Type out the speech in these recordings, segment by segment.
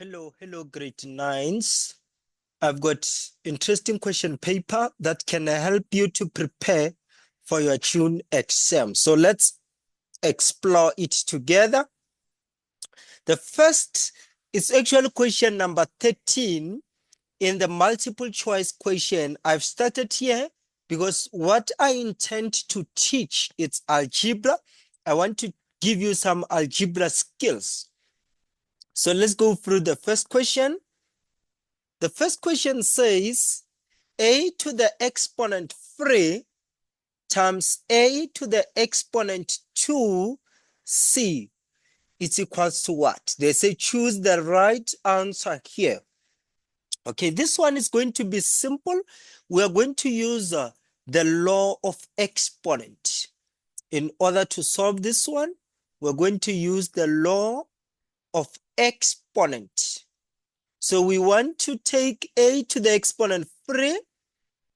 Hello, grade 9s. I've got interesting question paper that can help you to prepare for your June exam. So let's explore it together. The first is actually question number 13 in the multiple choice question. I've started here because what I intend to teach is algebra. I want to give you some algebra skills. So let's go through the first question. The first question says a to the exponent 3 times a to the exponent 2c is equals to what? They say choose the right answer here. Okay, this one is going to be simple. We are going to use the law of exponent. In order to solve this one, we're going to use the law of exponent. So we want to take a to the exponent 3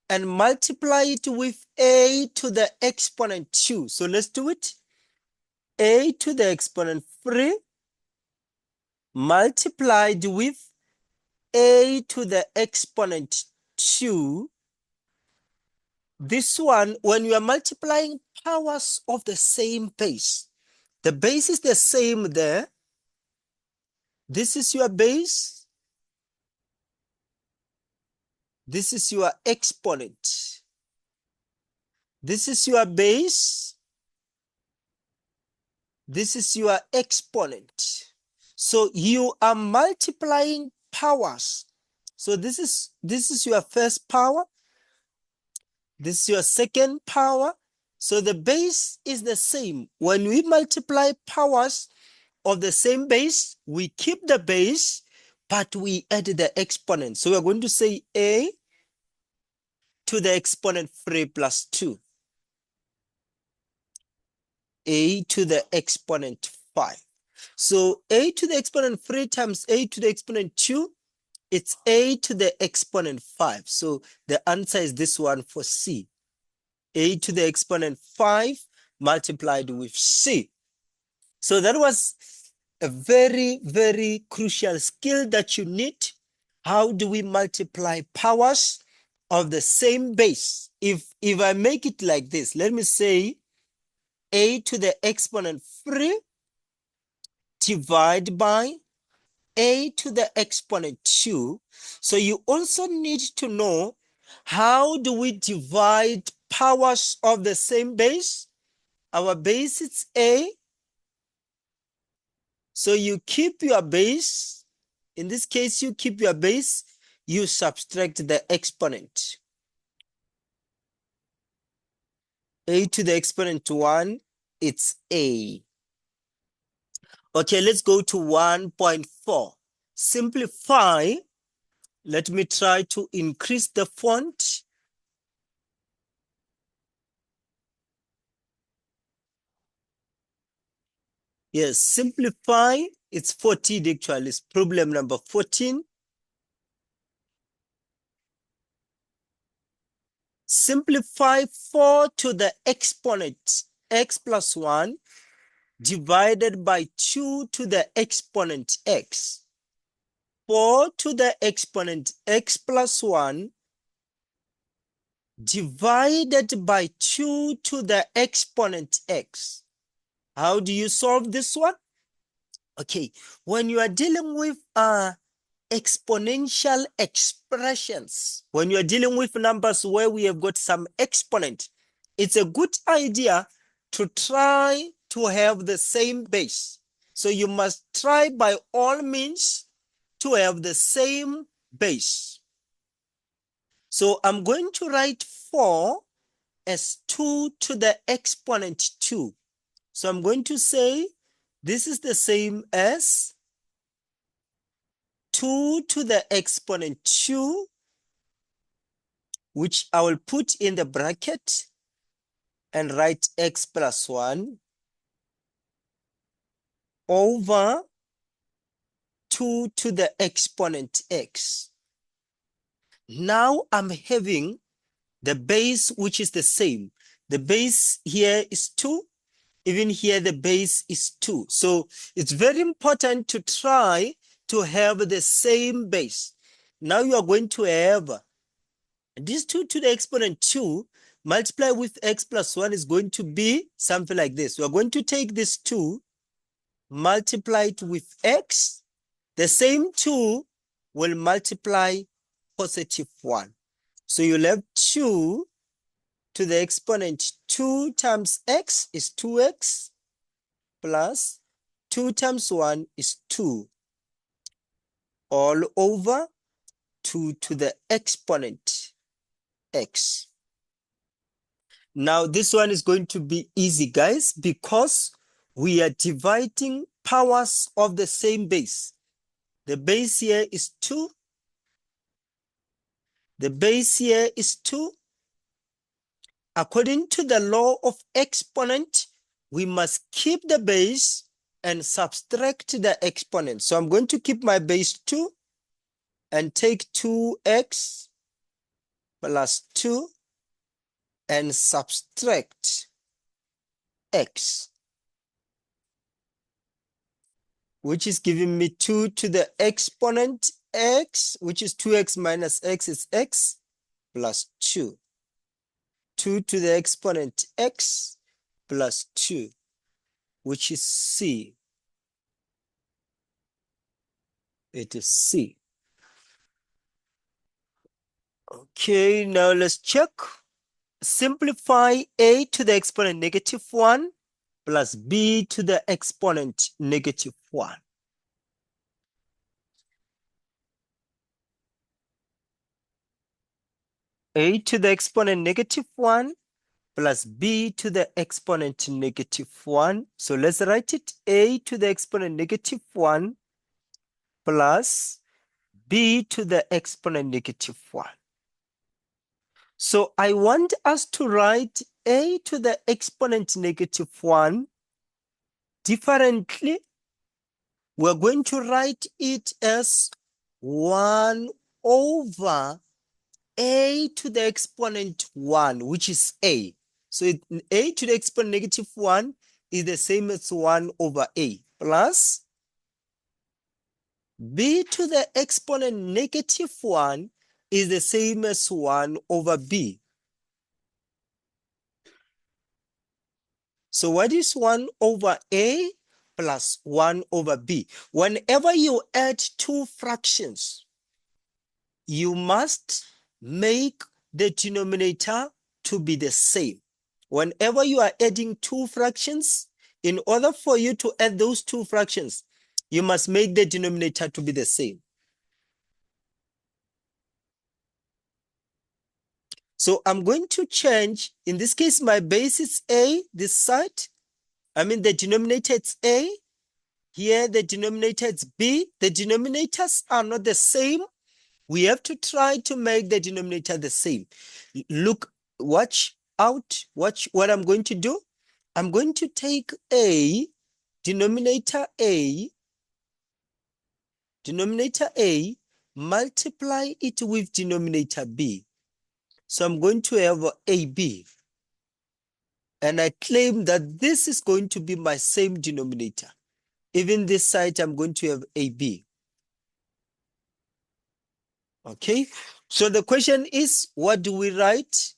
and multiply it with a to the exponent 2. So let's do it. A to the exponent 3 multiplied with a to the exponent 2. This one, when you are multiplying powers of the same base, the base is the same there. This is your base. This is your exponent. This is your base. This is your exponent. So you are multiplying powers. So this is your first power. This is your second power. So the base is the same. When we multiply powers of the same base, we keep the base, but we add the exponent. So we're going to say a to the exponent 3 plus 2. A to the exponent 5. So a to the exponent 3 times a to the exponent 2, it's a to the exponent 5. So the answer is this one for C. A to the exponent 5 multiplied with C. So that was a very, very crucial skill that you need. How do we multiply powers of the same base? If I make it like this, let me say a to the exponent 3 divide by a to the exponent 2. So you also need to know how do we divide powers of the same base. Our base is a. So you keep your base. In this case, you keep your base. You subtract the exponent. A to the exponent 1, it's a. Okay, let's go to 1.4. Simplify. Let me try to increase the font. Yes, simplify. It's 14 actually. It's problem number 14. Simplify 4 to the exponent x plus 1 divided by 2 to the exponent x. 4 to the exponent x plus 1 divided by 2 to the exponent x. How do you solve this one? Okay, when you are dealing with exponential expressions, when you are dealing with numbers where we have got some exponent, it's a good idea to try to have the same base. So you must try by all means to have the same base. So I'm going to write 4 as 2 to the exponent 2. So I'm going to say this is the same as 2 to the exponent 2, which I will put in the bracket and write x plus 1 over 2 to the exponent x. Now I'm having the base, which is the same. The base here is 2. Even here, the base is 2. So it's very important to try to have the same base. Now you are going to have this 2 to the exponent 2 multiply with x plus 1 is going to be something like this. We are going to take this 2, multiply it with x. The same 2 will multiply positive 1. So you'll have 2 to the exponent 2 times x is 2x plus 2 times 1 is 2 all over 2 to the exponent x. Now this one is going to be easy, guys, because we are dividing powers of the same base. The base here is 2. The base here is 2. According to the law of exponent, we must keep the base and subtract the exponent. So I'm going to keep my base 2 and take 2x plus 2 and subtract x, which is giving me 2 to the exponent x, which is 2x minus x is x plus 2. 2 to the exponent x plus 2, which is c. It is c. Okay, now let's check. Simplify a to the exponent negative 1 plus b to the exponent negative 1. A to the exponent negative 1 plus b to the exponent negative 1. So let's write it. A to the exponent negative 1 plus b to the exponent negative 1. So I want us to write a to the exponent negative 1 differently. We're going to write it as 1 over a to the exponent 1, which is a. So a to the exponent negative 1 is the same as 1 over a plus b to the exponent negative 1 is the same as 1 over b. So what is 1 over a plus 1 over b? Whenever you add two fractions, you must make the denominator to be the same. Whenever you are adding two fractions, in order for you to add those two fractions, you must make the denominator to be the same. So I'm going to change, in this case, my base is a, this side. I mean, the denominator is a. Here, the denominator is b. The denominators are not the same. We have to try to make the denominator the same. Look, watch out, watch what I'm going to do. I'm going to take a, denominator a, multiply it with denominator b. So I'm going to have ab. And I claim that this is going to be my same denominator. Even this side, I'm going to have ab. Okay, so the question is, what do we write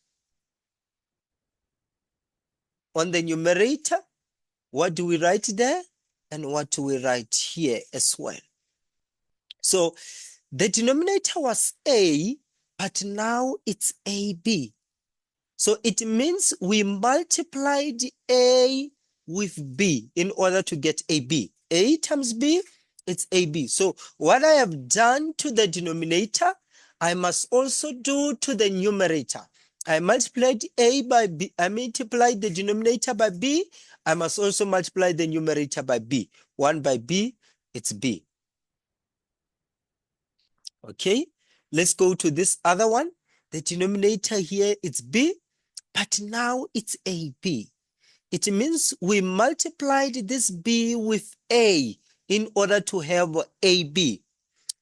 on the numerator? What do we write there? And what do we write here as well? So the denominator was a, but now it's ab. So it means we multiplied a with b in order to get ab. A times b, it's ab. So what I have done to the denominator, I must also do to the numerator. I multiplied a by b. I multiplied the denominator by b. I must also multiply the numerator by b. 1 by b, it's b. Okay, let's go to this other one. The denominator here is b, but now it's ab. It means we multiplied this b with a in order to have ab.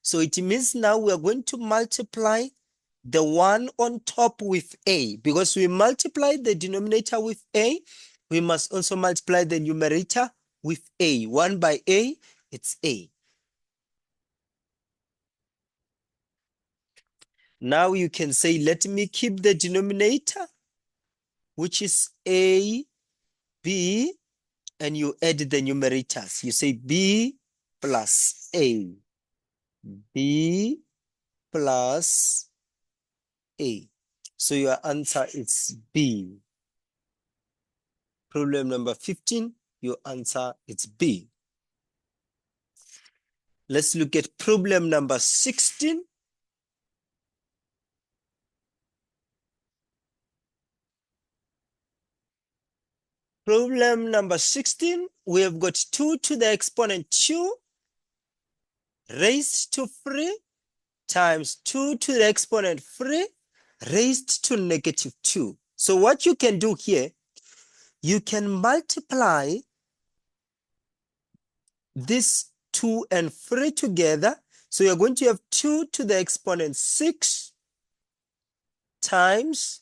So it means now we are going to multiply the one on top with a. Because we multiplied the denominator with a, we must also multiply the numerator with a. 1 by a, it's a. Now you can say, let me keep the denominator, which is A, B, and you add the numerators. You say B plus A, B plus A. So your answer is B. Problem number 15, your answer is B. Let's look at problem number 16. Problem number 16, we have got 2 to the exponent 2 raised to 3 times 2 to the exponent 3 raised to negative 2. So what you can do here, you can multiply this 2 and 3 together. So you're going to have 2 to the exponent 6 times,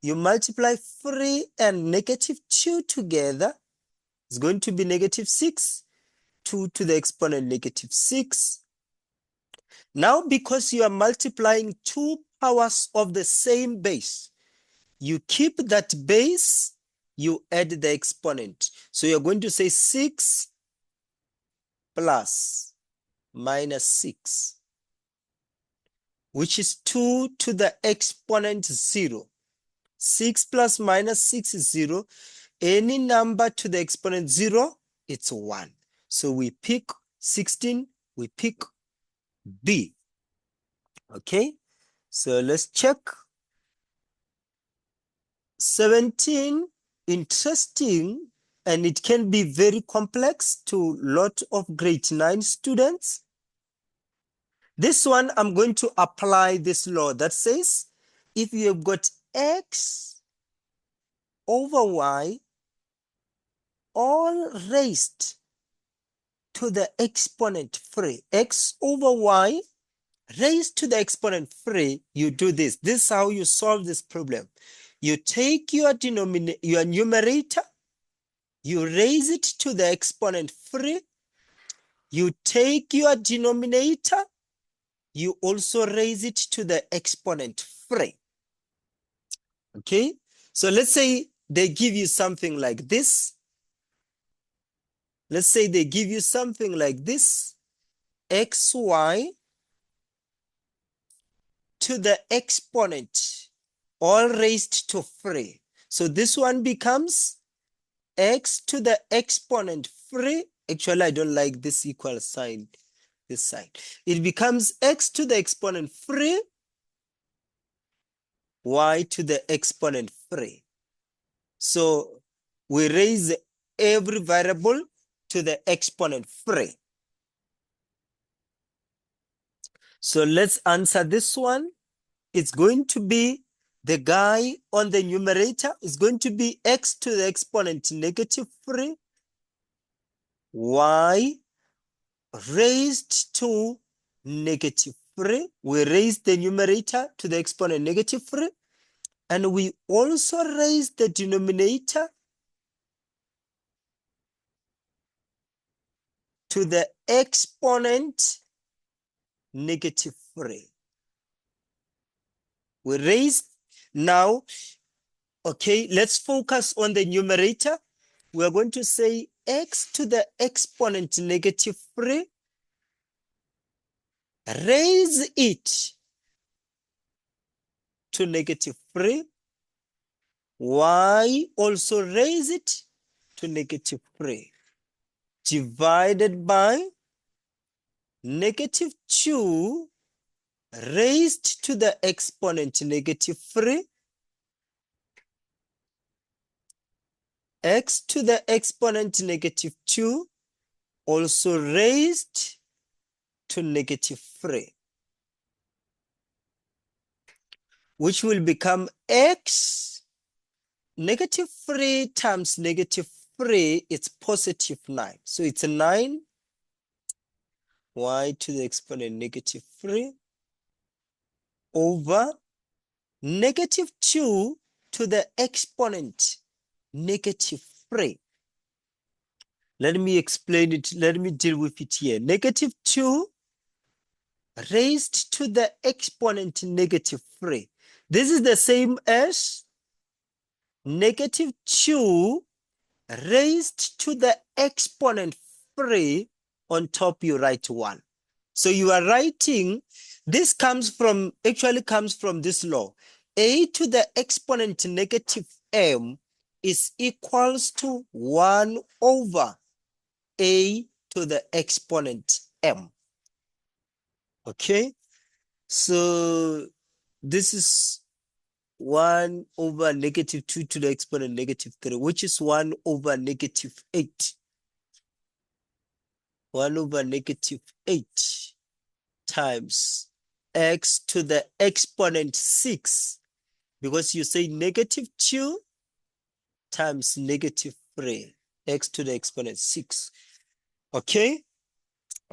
you multiply 3 and negative 2 together. It's going to be negative 6, 2 to the exponent negative 6. Now, because you are multiplying 2 powers of the same base, you keep that base, you add the exponent. So you're going to say 6 plus minus 6, which is 2 to the exponent 0. 6 plus minus 6 is 0. Any number to the exponent 0, it's 1. So we pick 16, we pick B. Okay, so let's check. 17, interesting, and it can be very complex to a lot of grade 9 students. This one, I'm going to apply this law that says, if you have got x over y all raised to the exponent 3, x over y raised to the exponent 3, you do this. This is how you solve this problem. You take your numerator, you raise it to the exponent 3. You take your denominator, you also raise it to the exponent 3. Okay, so let's say they give you something like this. Let's say they give you something like this, xy to the exponent, all raised to 3. So this one becomes x to the exponent 3. Actually, I don't like this equal sign, this side. It becomes x to the exponent 3, y to the exponent 3. So we raise every variable to the exponent 3. So let's answer this one. It's going to be, the guy on the numerator is going to be x to the exponent negative 3, y raised to negative 3. We raise the numerator to the exponent negative 3. And we also raise the denominator to the exponent negative 3. We raise now, okay, let's focus on the numerator. We're going to say x to the exponent negative 3. Raise it to negative 3. Y also raise it to negative 3. Divided by negative 2 raised to the exponent negative 3. X to the exponent negative 2 also raised to negative 3, which will become x negative 3 times negative 3, it's positive 9. So it's a 9 y to the exponent negative 3 over negative 2 to the exponent negative 3. Let me explain it. Let me deal with it here. Negative 2 raised to the exponent negative 3. This is the same as negative 2 raised to the exponent 3. On top, you write 1. So you are writing, this actually comes from this law. A to the exponent negative m is equals to 1 over a to the exponent m. Okay, so this is 1 over negative 2 to the exponent negative 3, which is 1 over negative 8. 1 over negative 8 times x to the exponent 6, because you say negative 2 times negative 3, x to the exponent 6. Okay,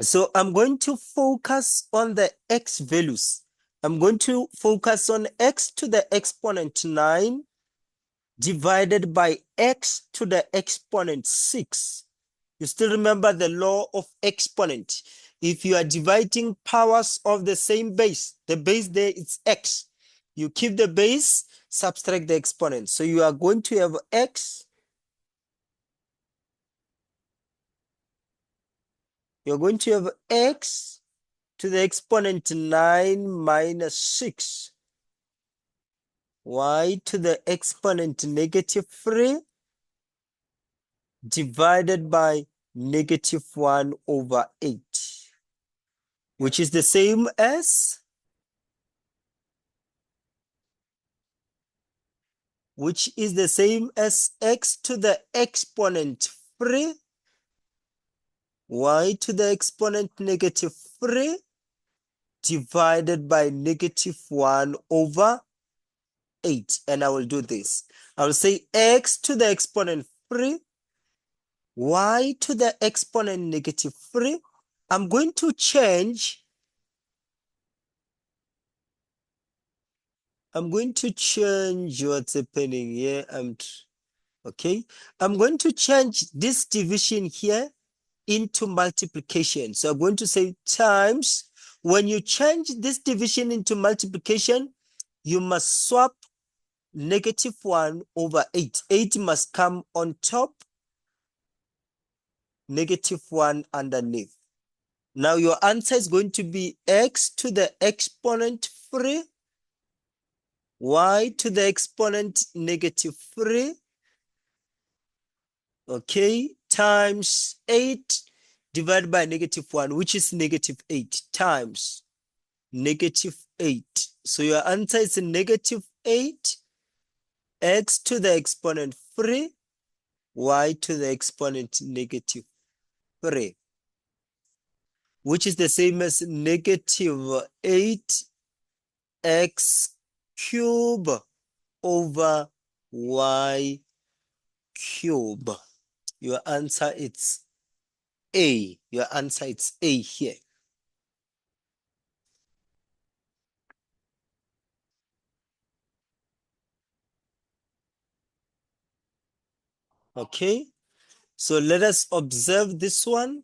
so I'm going to focus on the x values. I'm going to focus on x to the exponent 9 divided by x to the exponent 6. You still remember the law of exponent. If you are dividing powers of the same base, the base there is x. You keep the base, subtract the exponent. So you are going to have x. You're going to have x to the exponent 9 minus 6. Y to the exponent negative 3 divided by negative 1 over 8, which is the same as x to the exponent 3, y to the exponent negative 3 divided by negative 1 over 8. And I will do this. I will say x to the exponent 3, y to the exponent negative 3. I'm going to change what's happening here. Okay, I'm going to change this division here into multiplication. So I'm going to say times. When you change this division into multiplication, you must swap negative 1 over 8. 8 must come on top, negative 1 underneath. Now your answer is going to be x to the exponent 3, y to the exponent negative 3, okay, times 8 divided by negative 1, which is negative 8, times negative 8. So your answer is negative 8, x to the exponent 3, y to the exponent negative 3, which is the same as negative 8x cube over y cube. Your answer is A. Your answer is A here. Okay, so let us observe this one.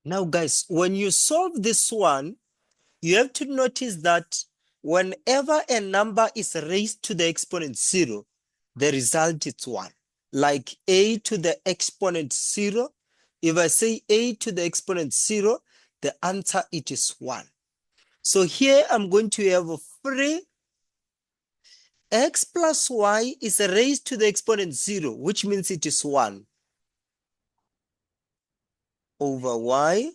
Now, guys, when you solve this one, you have to notice that whenever a number is raised to the exponent 0, the result is 1. Like a to the exponent 0. If I say a to the exponent 0, the answer it is 1. So here I'm going to have 3. X plus y is raised to the exponent 0, which means it is 1 over y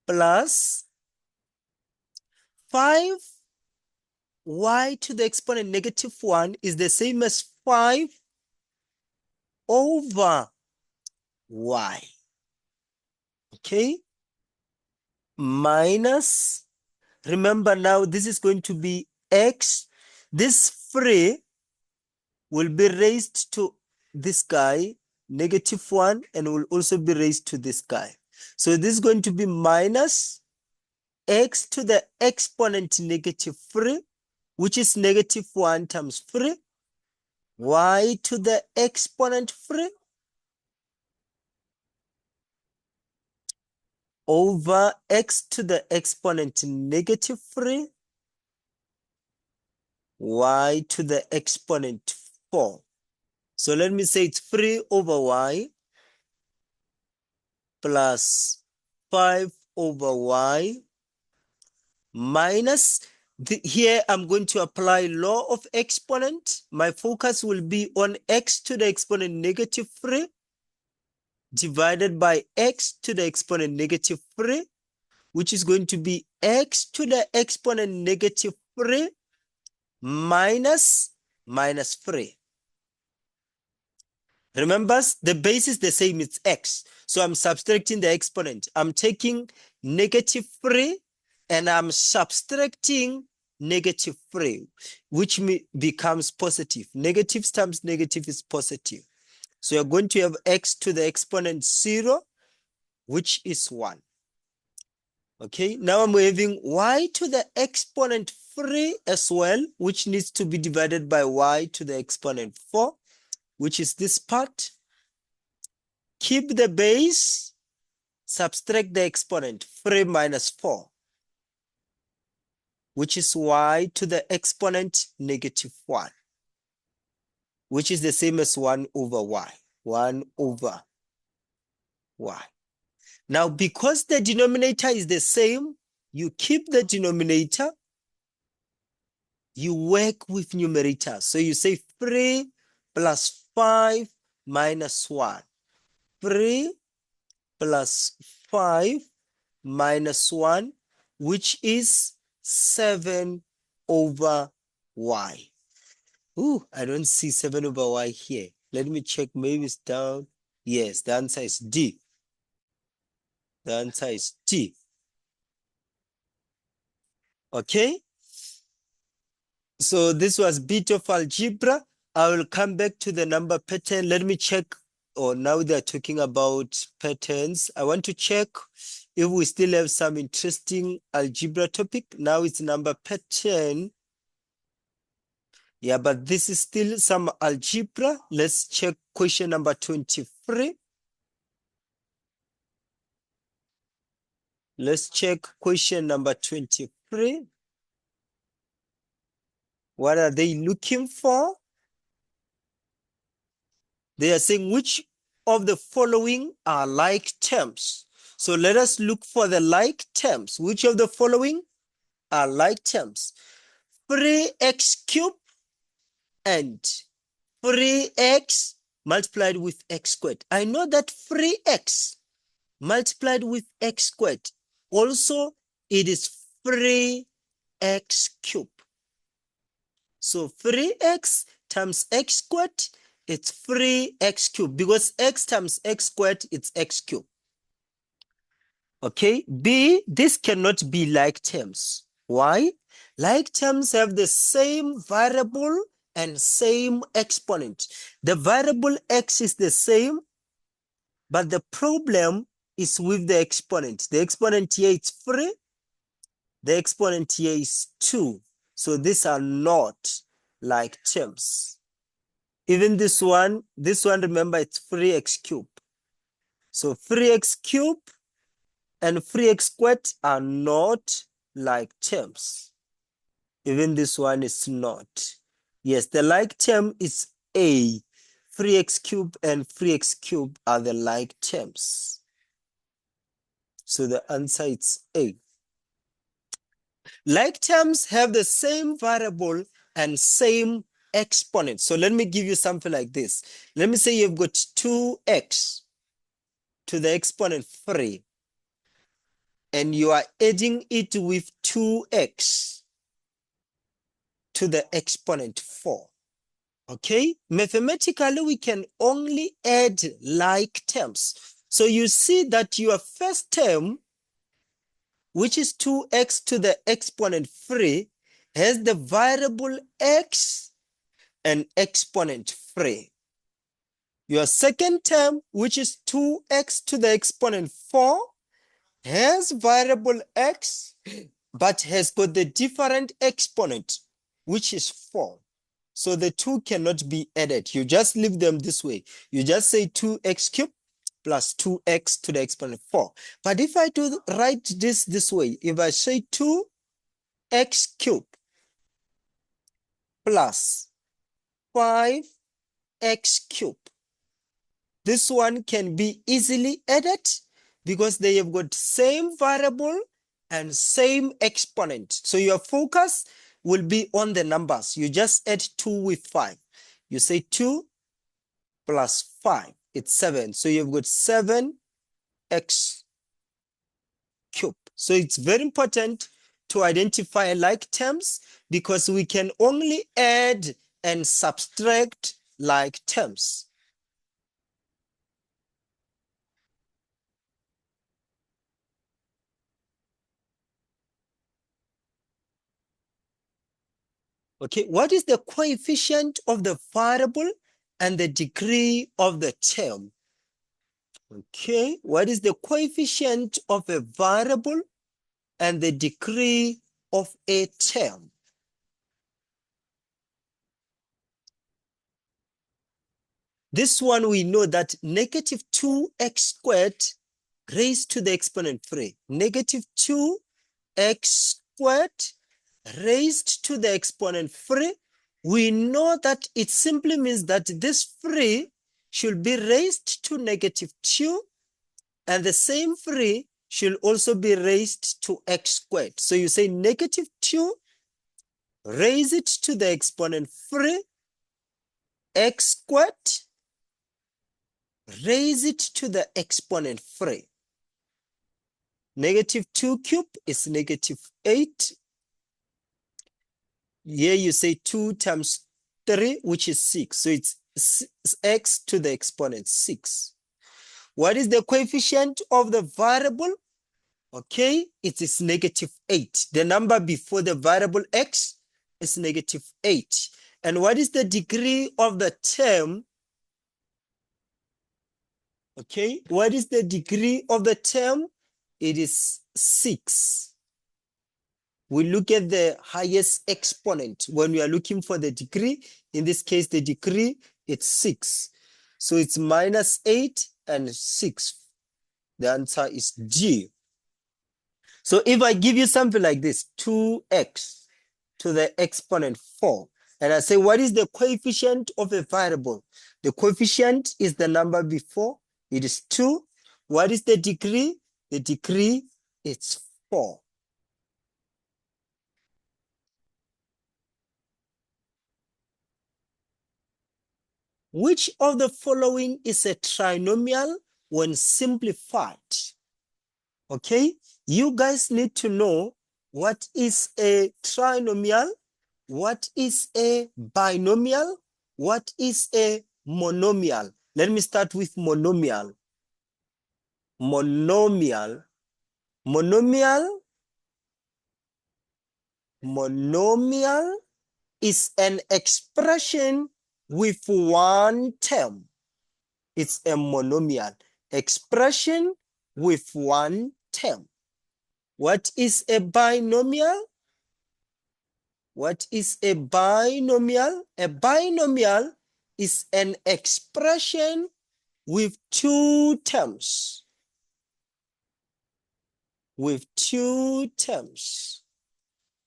plus 5 y to the exponent negative 1 is the same as 5 over y. Okay, minus, remember now this is going to be x. This 3 will be raised to this guy, negative 1, and will also be raised to this guy. So this is going to be minus x to the exponent negative 3 which is negative 1 times 3, y to the exponent 3 over x to the exponent negative 3, y to the exponent 4. So let me say it's 3 over y plus 5 over y minus, here I'm going to apply law of exponent. My focus will be on x to the exponent negative 3 divided by x to the exponent negative 3, which is going to be x to the exponent negative 3 minus 3. Remember, the base is the same, it's x. So I'm subtracting the exponent. I'm taking negative 3 and I'm subtracting negative 3, which becomes positive. Negative times negative is positive. So you're going to have x to the exponent 0, which is 1. Okay, now I'm having y to the exponent 3 as well, which needs to be divided by y to the exponent 4, which is this part. Keep the base, subtract the exponent, 3 minus 4, which is y to the exponent negative 1, which is the same as 1 over y, 1 over y. Now, because the denominator is the same, you keep the denominator, you work with numerator. So you say 3 plus 5 minus 1. 3 plus 5 minus 1, which is 7 over y. Ooh, I don't see 7 over y here. Let me check, maybe it's down. Yes, the answer is D. The answer is D. Okay? So this was bit of algebra. I will come back to the number pattern. Let me check. Oh, now they're talking about patterns. I want to check if we still have some interesting algebra topic. Now it's number pattern. Yeah, but this is still some algebra. Let's check question number 23. Let's check question number 23. What are they looking for? They are saying which of the following are like terms. So let us look for the like terms. Which of the following are like terms? 3x cubed and 3x multiplied with x squared. I know that 3x multiplied with x squared, also it is 3x cubed. So 3x times x squared, it's 3x cubed, because x times x squared, it's x cubed. Okay, B, this cannot be like terms. Why? Like terms have the same variable and same exponent. The variable x is the same, but the problem is with the exponent. The exponent here is 3. The exponent here is 2. So these are not like terms. Even this one, remember, it's 3x cubed. So 3x cubed and 3x squared are not like terms. Even this one is not. Yes, the like term is A. 3x cubed and 3x cubed are the like terms. So the answer is A. Like terms have the same variable and same exponent. So let me give you something like this. Let me say you've got 2x to the exponent 3, and you are adding it with 2x to the exponent 4. Okay? Mathematically, we can only add like terms. So you see that your first term, which is 2x to the exponent 3, has the variable x and exponent 3. Your second term, which is 2x to the exponent 4, has variable x, but has got the different exponent. which is 4. So the 2 cannot be added. You just leave them this way. You just say 2x cubed plus 2x to the exponent 4. But if I do write this way, if I say 2x cubed plus 5x cubed, this one can be easily added because they have got same variable and same exponent. So your focus will be on the numbers. You just add 2 with 5. You say 2 plus 5, it's 7. So you've got 7x cubed. So it's very important to identify like terms because we can only add and subtract like terms. Okay, what is the coefficient of the variable and the degree of the term? Okay, what is the coefficient of a variable and the degree of a term? This one we know that negative 2x squared raised to the exponent 3. Negative 2x squared raised to the exponent 3. We know that it simply means that this 3 should be raised to negative 2, and the same 3 should also be raised to x squared. So you say negative 2, raise it to the exponent 3, x squared, raise it to the exponent 3. Negative 2 cubed is negative 8. Here you say 2 times 3, which is 6. So it's x to the exponent 6. What is the coefficient of the variable? Okay, it is negative 8. The number before the variable x is negative 8. And what is the degree of the term? Okay, what is the degree of the term? It is 6. We look at the highest exponent when we are looking for the degree. In this case, the degree, it's 6. So it's minus 8 and 6. The answer is G. So if I give you something like this, 2x to the exponent 4, and I say, what is the coefficient of a variable? The coefficient is the number before. It is 2. What is the degree? The degree is 4. Which of the following is a trinomial when simplified? Okay, you guys need to know what is a trinomial, what is a binomial, what is a monomial. Let me start with monomial. Monomial. Monomial is an expression with one term. It's a monomial expression with one term. What is a binomial? What is a binomial? A binomial is an expression with two terms. With two terms.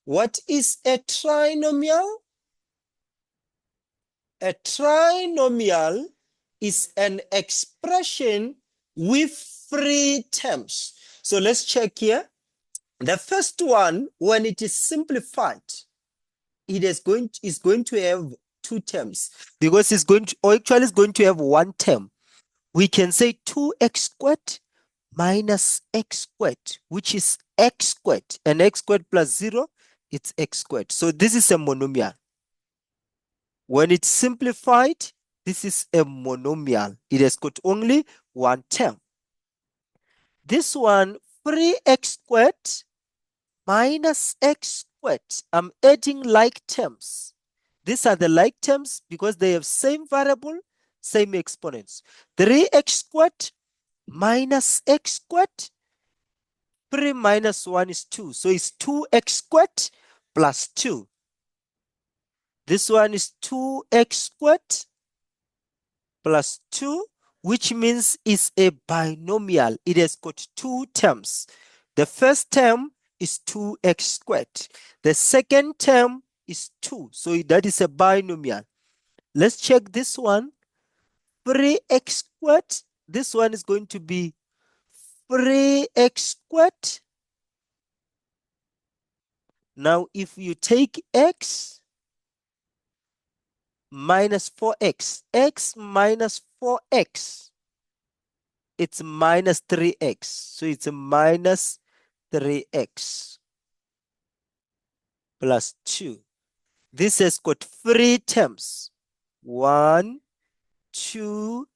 What is a trinomial? A trinomial is an expression with three terms. So let's check here. The first one, when it is simplified, it is going to have two terms because it's going to, or actually it's going to have one term. We can say 2x squared minus x squared, which is x squared, and x squared plus 0, it's x squared. So this is a monomial. When it's simplified, this is a monomial. It has got only one term. This one, 3x squared minus x squared. I'm adding like terms. These are the like terms because they have same variable, same exponents. 3x squared minus x squared. 3 minus 1 is 2. So it's 2x squared plus 2. This one is 2x squared plus 2, which means it's a binomial. It has got two terms. The first term is 2x squared. The second term is 2. So that is a binomial. Let's check this one. 3x squared. This one is going to be 3x squared. Now, if you take x minus 4x, x minus 4x, it's minus 3x. So it's a minus 3x plus 2. This has got 3 terms. 1, 2,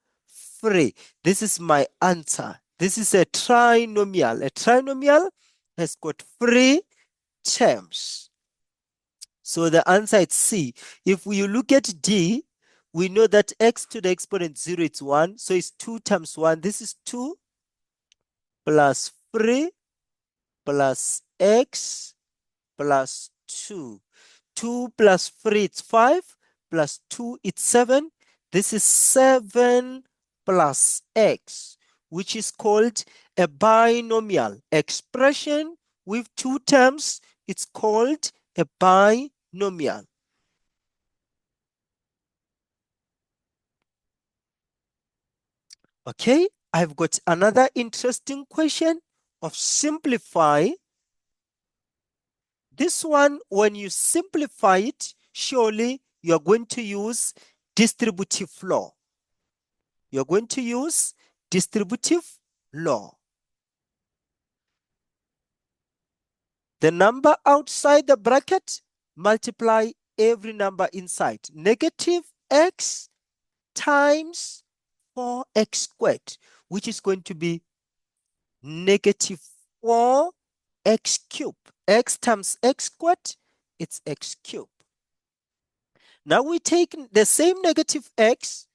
3. This is my answer. This is a trinomial. A trinomial has got 3 terms. So the answer is C. If you look at D, we know that x to the exponent 0 is 1. So it's 2 times 1. This is 2 plus 3 plus x plus 2. 2 plus 3 is 5 plus 2 is 7. This is 7 plus x, which is called a binomial expression with 2 terms. It's called a binomial. Okay, I've got another interesting question of simplify. This one, when you simplify it, surely you're going to use distributive law. You're going to use distributive law. The number outside the bracket, multiply every number inside. Negative x times 4x squared, which is going to be negative 4x cubed. X times x squared, it's x cubed. Now we take the same negative x,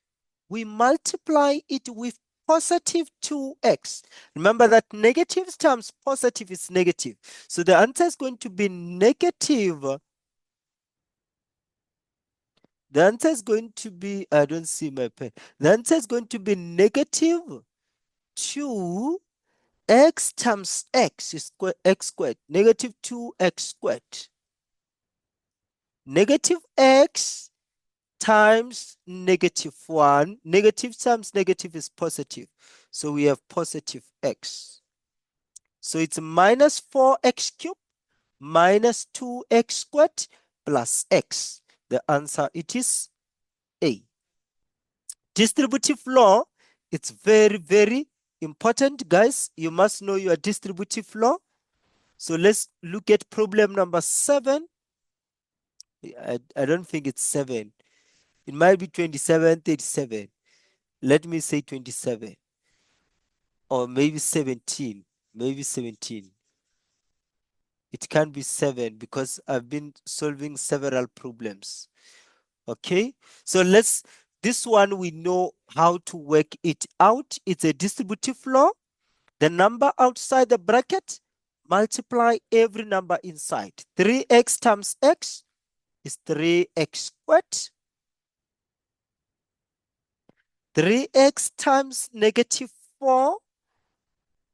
we multiply it with positive 2x. Remember that negative times positive is negative. So the answer is going to be negative. The answer is going to be, I don't see my pen. The answer is going to be negative 2x times x is x squared. Negative 2x squared. Negative x times negative 1. Negative times negative is positive. So we have positive x. So it's minus 4x cubed minus 2x squared plus x. The answer, it is A. Distributive law, it's very, very important, guys. You must know your distributive law. So let's look at problem number 7. I don't think it's 7. It might be 27, 37. Let me say 27. Or maybe 17. Maybe 17. It can't be 7 because I've been solving several problems. Okay, so this one we know how to work it out. It's a distributive law. The number outside the bracket, multiply every number inside. 3x times x is 3x squared. 3x times negative 4,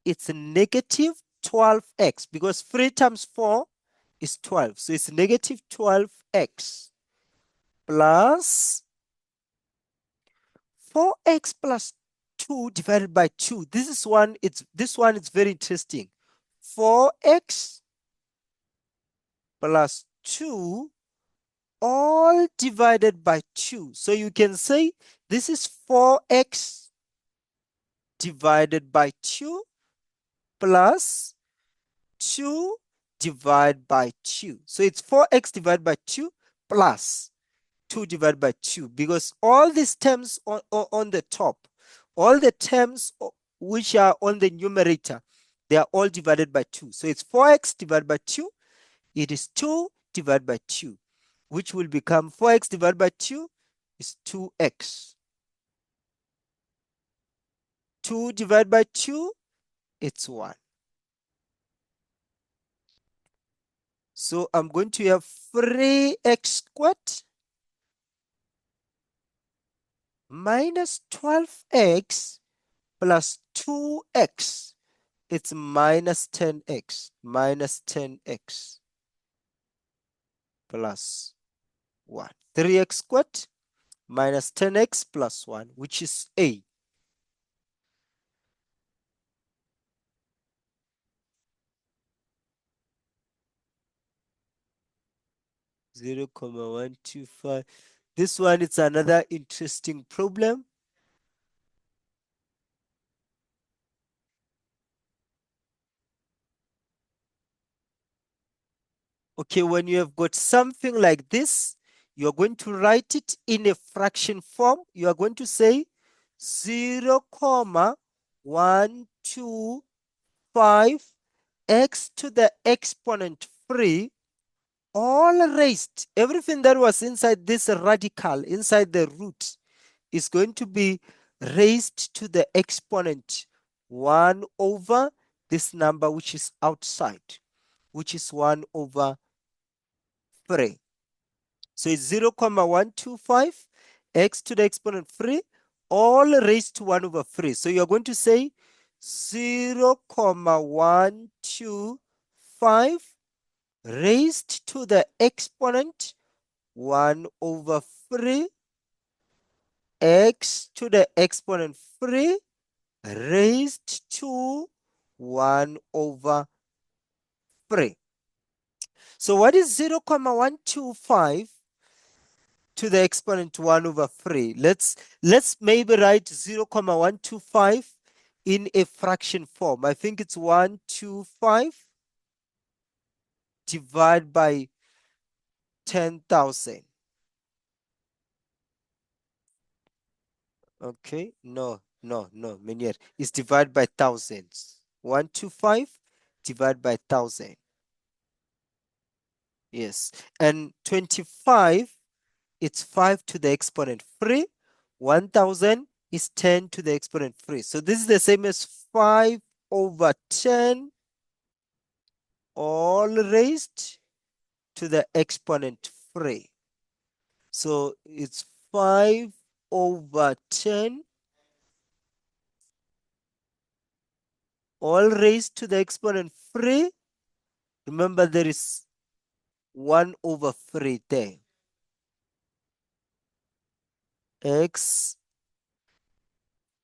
it's negative 12x because 3 times 4 is 12. So it's negative 12x plus 4x plus 2 divided by 2. This one is very interesting. 4x plus 2 all divided by 2. So you can say this is 4x divided by 2 plus 2 divided by 2. So it's 4x divided by 2 plus 2 divided by 2 because all these terms on the top, all the terms which are on the numerator, they are all divided by 2. So it's 4x divided by 2. It is 2 divided by 2, which will become 4x divided by 2 is 2x. 2 divided by 2, it's 1. So I'm going to have 3x squared minus 12x plus 2x. It's minus 10x. Minus 10x plus 1. 3x squared minus 10x plus 1, which is A. Zero comma 125. This one is another interesting problem. Okay, when you have got something like this, you're going to write it in a fraction form. You are going to say 0 comma 125 x to the exponent 3, all raised. Everything that was inside this radical, inside the root, is going to be raised to the exponent 1 over this number which is outside, which is 1 over 3. So it's 0 comma 125 x to the exponent 3, all raised to 1 over 3. So you're going to say 0 comma 125 raised to the exponent 1 over 3 x to the exponent 3 raised to 1 over 3. So what is 0 comma 125 to the exponent 1 over 3? Let's maybe write 0 comma 125 in a fraction form. I think it's 125 divided by 10,000. Okay, no, Menier. It's divided by thousands. 125 divided by 1,000. Yes, and 25, it's 5 to the exponent 3. 1,000 is 10 to the exponent 3. So this is the same as 5 over 10 all raised to the exponent 3. So it's 5 over 10 all raised to the exponent 3. Remember, there is 1 over 3 there. X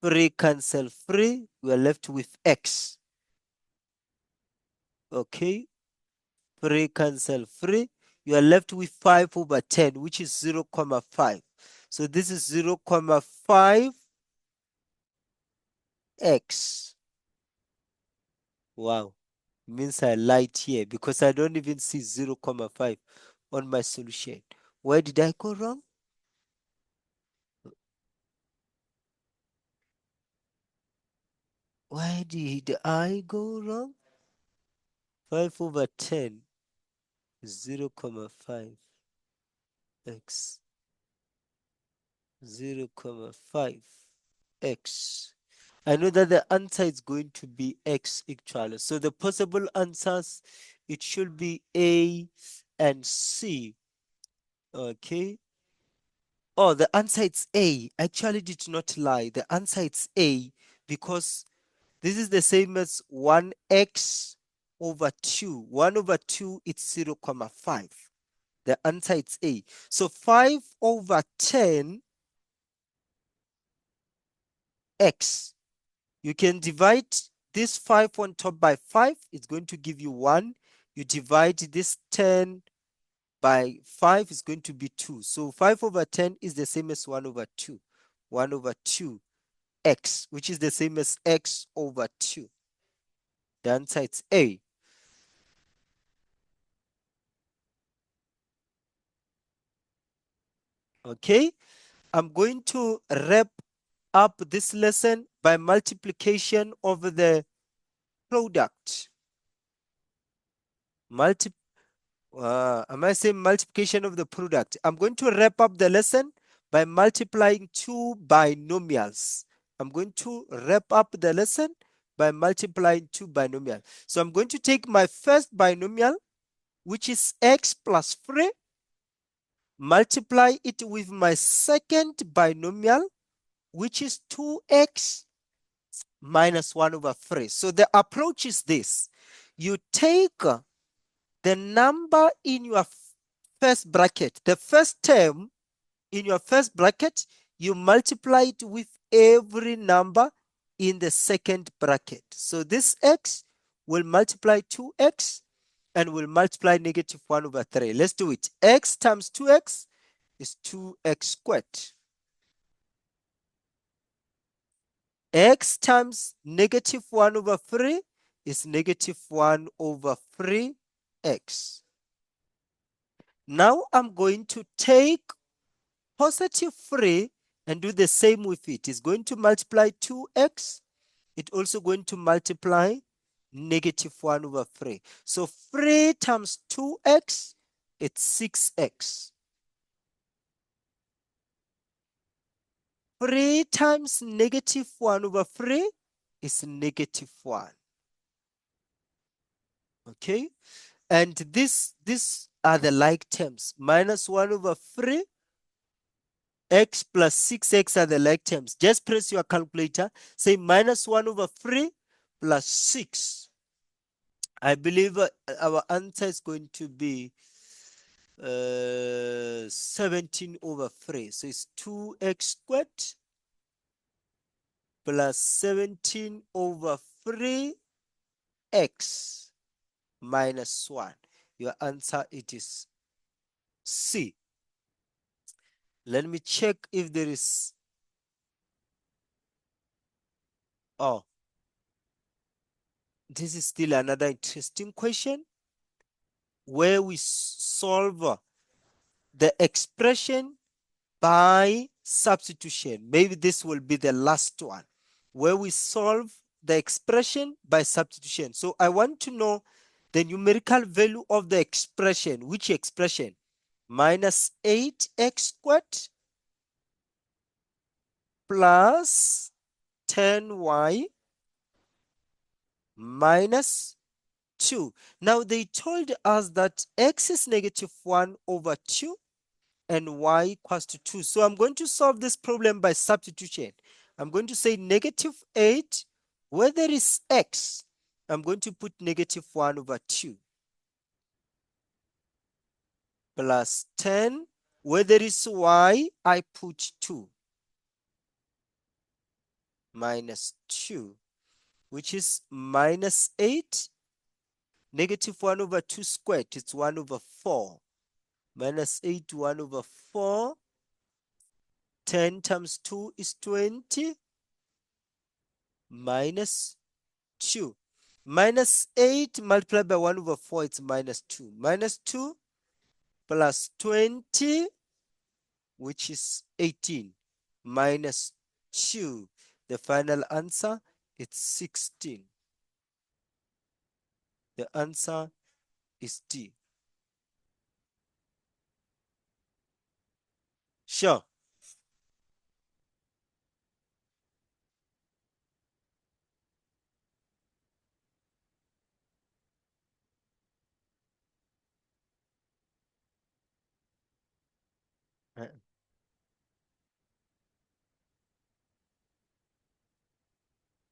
3 cancel 3. We are left with x. Okay. 3 cancel 3. You are left with 5 over 10, which is 0, 0.5. So this is 0, 0.5 x. Wow. Means I lied here because I don't even see 0, 0.5 on my solution. Where did I go wrong? Why did I go wrong? 5 over 10 is 0, 0.5 x. 0, 0.5 x. I know that the answer is going to be x actually. So the possible answers, it should be A and C. Okay. Oh, the answer is A. I actually did not lie. The answer is A because this is the same as 1x over 2. 1 over 2, it's 0, 0.5. The answer is A. So 5 over 10 x. You can divide this 5 on top by 5. It's going to give you 1. You divide this 10 by 5 is going to be 2. So 5 over 10 is the same as 1 over 2. 1 over 2 x, which is the same as x over 2. The answer is A. Okay, I'm going to wrap up this lesson by multiplication of the product. Am I saying multiplication of the product? I'm going to wrap up the lesson by multiplying two binomials. I'm going to wrap up the lesson by multiplying two binomials. So I'm going to take my first binomial, which is x plus 3, multiply it with my second binomial, which is 2x minus 1 over 3. So the approach is this. You take the number in your first bracket, the first term in your first bracket, you multiply it with every number in the second bracket. So this x will multiply 2x and will multiply negative 1 over 3. Let's do it. X times 2x is 2x squared. X times negative 1 over 3 is negative 1 over 3x. Now I'm going to take positive 3 and do the same with it. It's going to multiply 2x. It's also going to multiply negative 1 over 3. So 3 times 2x, it's 6x. 3 times negative 1 over 3 is negative 1. Okay? And these are the like terms. Minus 1 over 3, x plus 6x are the like terms. Just press your calculator. Say minus 1 over 3 plus 6. I believe our answer is going to be 17 over 3. So it's 2x squared plus 17 over 3x minus 1. Your answer, it is C. Let me check if there is... Oh, this is still another interesting question where we solve the expression by substitution. Maybe this will be the last one where we solve the expression by substitution. So I want to know the numerical value of the expression. Which expression? Minus 8x squared plus 10y minus 2. Now they told us that x is negative 1 over 2 and y equals to 2. So I'm going to solve this problem by substitution. I'm going to say negative 8, where there is x, I'm going to put negative 1 over 2. Plus 10, where there is y, I put 2. Minus 2, which is minus 8. Negative 1 over 2 squared, it's 1 over 4. Minus 8, 1 over 4. 10 times 2 is 20. Minus 2. Minus 8 multiplied by 1 over 4, it's minus 2. Minus 2 plus 20, which is 18. Minus 2. The final answer, it's 16. The answer is D. Sure.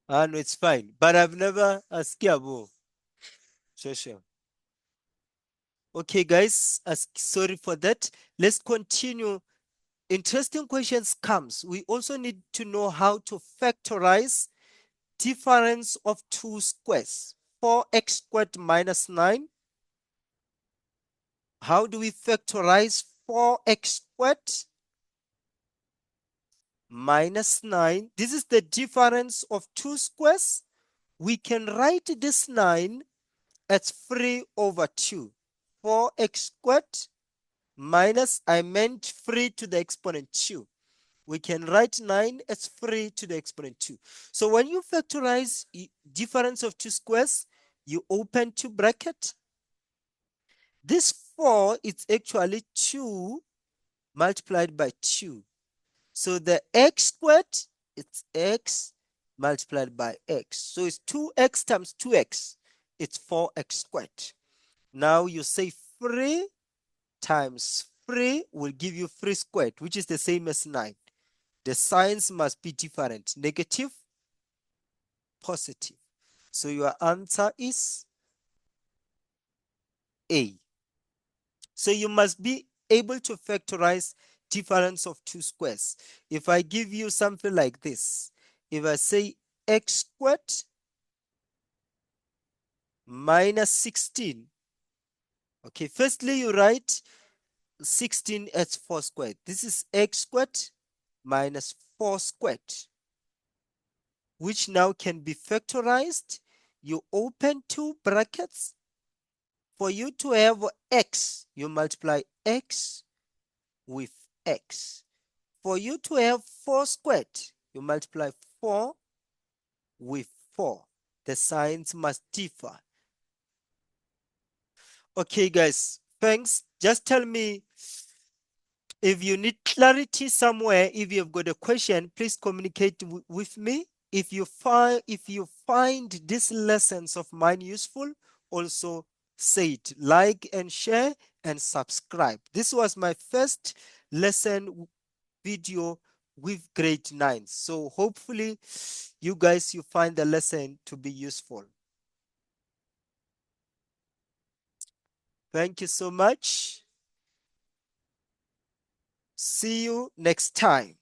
No, it's fine. But I've never asked Kiabo. Sure, sure. Okay, guys, sorry for that. Let's continue. Interesting questions comes. We also need to know how to factorize difference of two squares. 4x squared minus 9. How do we factorize 4x squared minus 9? This is the difference of two squares. We can write this 9 as 3 over 2. 4x squared minus, I meant 3 to the exponent 2. We can write 9 as 3 to the exponent 2. So when you factorize difference of two squares, you open two brackets. This 4 is actually 2 multiplied by 2. So the x squared, it's x multiplied by x. So it's 2x times 2x. It's 4x squared. Now you say 3 times 3 will give you 3 squared, which is the same as 9. The signs must be different, negative, positive. So your answer is A. So you must be able to factorize difference of two squares. If I give you something like this, if I say x squared minus 16, okay, firstly you write 16 as 4 squared. This is x squared minus 4 squared, which now can be factorized. You open two brackets. For you to have x, you multiply x with x. For you to have 4 squared, you multiply 4 with 4. The signs must differ. Okay, guys, thanks. Just tell me if you need clarity somewhere. If you've got a question, please communicate with me. If you find these lessons of mine useful, also say it, like and share and subscribe. This was my first lesson video with grade 9. So hopefully you guys, you find the lesson to be useful. Thank you so much. See you next time.